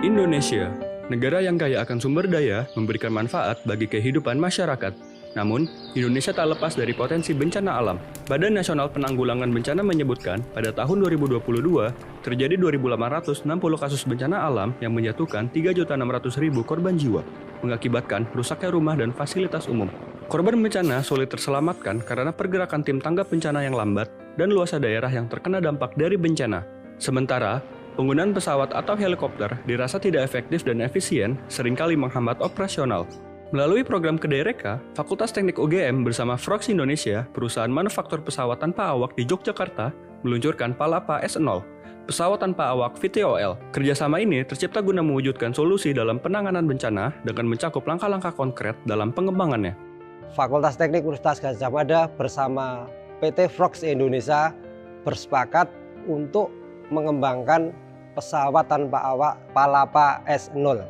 Indonesia, negara yang kaya akan sumber daya, memberikan manfaat bagi kehidupan masyarakat. Namun, Indonesia tak lepas dari potensi bencana alam. Badan Nasional Penanggulangan Bencana menyebutkan, pada tahun 2022, terjadi 2.860 kasus bencana alam yang menjatuhkan 3.600.000 korban jiwa, mengakibatkan rusaknya rumah dan fasilitas umum. Korban bencana sulit terselamatkan karena pergerakan tim tanggap bencana yang lambat dan luasnya daerah yang terkena dampak dari bencana. Sementara, penggunaan pesawat atau helikopter dirasa tidak efektif dan efisien, seringkali menghambat operasional. Melalui program Kedereka, Fakultas Teknik UGM bersama Frogs Indonesia, perusahaan manufaktur pesawat tanpa awak di Yogyakarta, meluncurkan Palapa S0, pesawat tanpa awak VTOL. Kerjasama ini tercipta guna mewujudkan solusi dalam penanganan bencana dengan mencakup langkah-langkah konkret dalam pengembangannya. Fakultas Teknik Universitas Gadjah Mada bersama PT Frogs Indonesia bersepakat untuk mengembangkan pesawat tanpa awak Palapa S0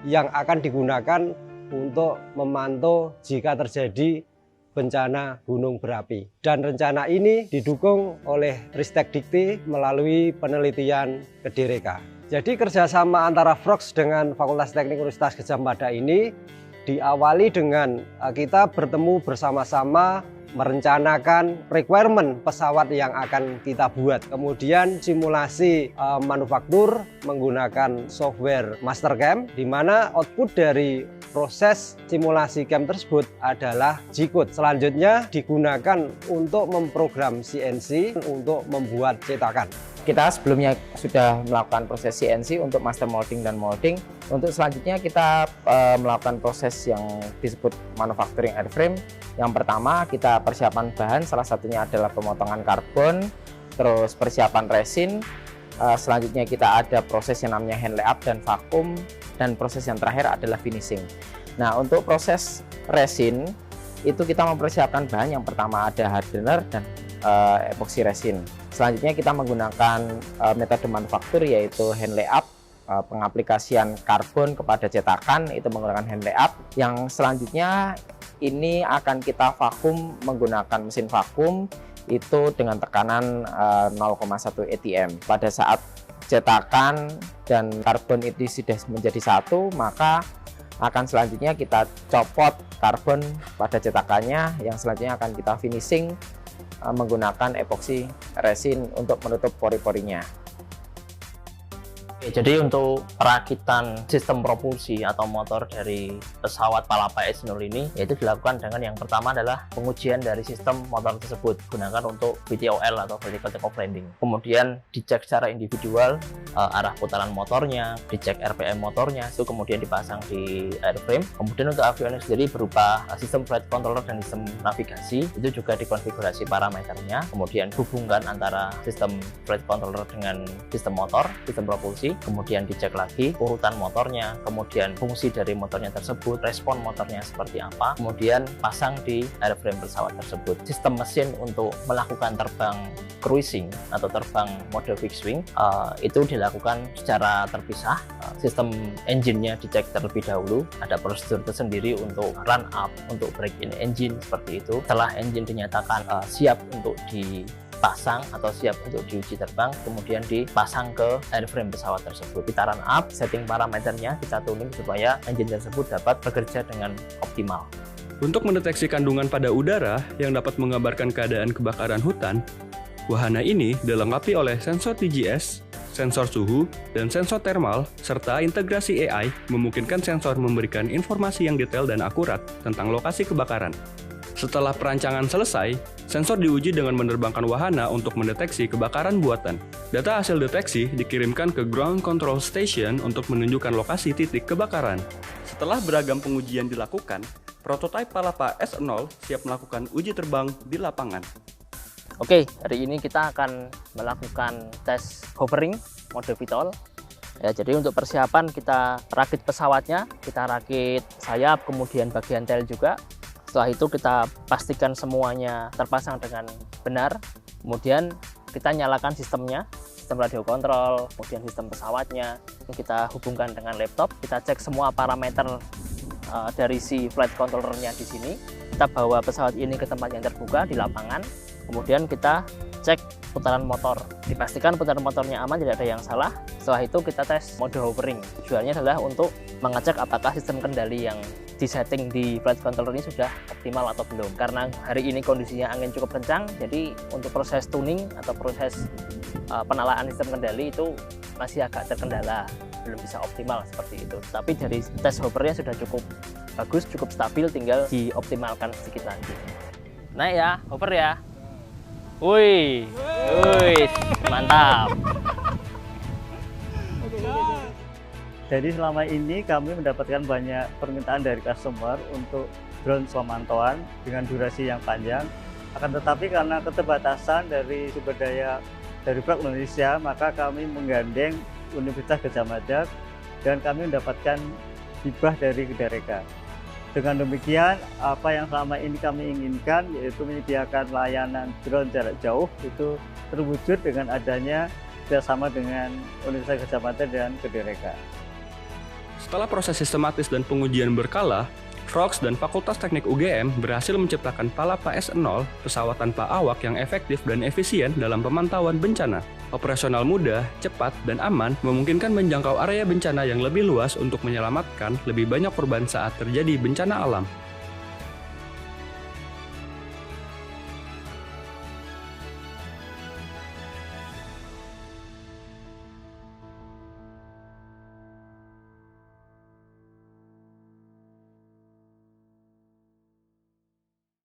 yang akan digunakan untuk memantau jika terjadi bencana gunung berapi. Dan rencana ini didukung oleh Ristek Dikti melalui penelitian Kedereka. Jadi kerjasama antara Frogs dengan Fakultas Teknik Universitas Gadjah Mada ini diawali dengan kita bertemu bersama-sama merencanakan requirement pesawat yang akan kita buat. Kemudian simulasi manufaktur menggunakan software Mastercam, di mana output dari proses simulasi CAM tersebut adalah G-code. Selanjutnya digunakan untuk memprogram CNC untuk membuat cetakan. Kita sebelumnya sudah melakukan proses CNC untuk master molding dan molding. Untuk selanjutnya kita melakukan proses yang disebut manufacturing airframe. Yang pertama kita persiapan bahan, salah satunya adalah pemotongan karbon, terus persiapan resin. Selanjutnya kita ada proses yang namanya hand layup dan vakum, dan proses yang terakhir adalah finishing. Nah, untuk proses resin itu kita mempersiapkan bahan. Yang pertama ada hardener dan epoxy resin. Selanjutnya kita menggunakan metode manufaktur yaitu hand layup, pengaplikasian karbon kepada cetakan itu menggunakan hand layup. Yang selanjutnya ini akan kita vakum menggunakan mesin vakum itu dengan tekanan 0,1 atm. Pada saat cetakan dan karbon itu sudah menjadi satu, maka akan selanjutnya kita copot karbon pada cetakannya. Yang selanjutnya akan kita finishing menggunakan epoxy resin untuk menutup pori-porinya. Jadi untuk perakitan sistem propulsi atau motor dari pesawat Palapa S0 ini yaitu dilakukan dengan yang pertama adalah pengujian dari sistem motor tersebut gunakan untuk VTOL atau vertical takeoff landing. Kemudian dicek secara individual arah putaran motornya, dicek RPM motornya, itu kemudian dipasang di airframe. Kemudian untuk avionik sendiri berupa sistem flight controller dan sistem navigasi itu juga dikonfigurasi parameternya. Kemudian hubungkan antara sistem flight controller dengan sistem motor, sistem propulsi. Kemudian dicek lagi urutan motornya, kemudian fungsi dari motornya tersebut, respon motornya seperti apa, kemudian pasang di airframe pesawat tersebut. Sistem mesin untuk melakukan terbang cruising atau terbang mode fixed wing itu dilakukan secara terpisah. Sistem engine-nya dicek terlebih dahulu, ada prosedur tersendiri untuk run up, untuk break in engine seperti itu. Setelah engine dinyatakan siap untuk dipasang atau siap untuk diuji terbang, kemudian dipasang ke airframe pesawat tersebut. Kita run up, setting parameternya, kita tuning supaya engine tersebut dapat bekerja dengan optimal. Untuk mendeteksi kandungan pada udara yang dapat menggambarkan keadaan kebakaran hutan, wahana ini dilengkapi oleh sensor TGS, sensor suhu, dan sensor thermal, serta integrasi AI memungkinkan sensor memberikan informasi yang detail dan akurat tentang lokasi kebakaran. Setelah perancangan selesai, sensor diuji dengan menerbangkan wahana untuk mendeteksi kebakaran buatan. Data hasil deteksi dikirimkan ke Ground Control Station untuk menunjukkan lokasi titik kebakaran. Setelah beragam pengujian dilakukan, prototipe Palapa S0 siap melakukan uji terbang di lapangan. Oke, hari ini kita akan melakukan tes hovering mode VTOL. Ya, jadi untuk persiapan kita rakit pesawatnya, kita rakit sayap, kemudian bagian tail juga. Setelah itu kita pastikan semuanya terpasang dengan benar. Kemudian kita nyalakan sistemnya, sistem radio kontrol, kemudian sistem pesawatnya. Kita hubungkan dengan laptop, kita cek semua parameter dari si flight controllernya di sini. Kita bawa pesawat ini ke tempat yang terbuka di lapangan. Kemudian kita cek putaran motor. Dipastikan putaran motornya aman, tidak ada yang salah. Setelah itu kita tes mode hovering. Tujuannya adalah untuk mengecek apakah sistem kendali yang disetting di flight controller ini sudah optimal atau belum. Karena hari ini kondisinya angin cukup kencang, jadi untuk proses tuning atau proses penalaan sistem kendali itu masih agak terkendala, belum bisa optimal seperti itu. Tapi dari tes hovernya sudah cukup bagus, cukup stabil, tinggal dioptimalkan sedikit lagi. Naik ya, hover ya. Wih, mantap. Jadi selama ini kami mendapatkan banyak permintaan dari customer untuk drone pemantauan dengan durasi yang panjang. Akan tetapi karena keterbatasan dari sumber daya dari Frog Indonesia, maka kami menggandeng Universitas Gadjah Mada dan kami mendapatkan hibah dari Kedareka. Dengan demikian, apa yang selama ini kami inginkan, yaitu menyediakan layanan drone jarak jauh, itu terwujud dengan adanya kerjasama dengan Universitas Gadjah Mada dan Kedareka. Setelah proses sistematis dan pengujian berkala, Frogs dan Fakultas Teknik UGM berhasil menciptakan Palapa S0, pesawat tanpa awak yang efektif dan efisien dalam pemantauan bencana. Operasional mudah, cepat, dan aman memungkinkan menjangkau area bencana yang lebih luas untuk menyelamatkan lebih banyak korban saat terjadi bencana alam.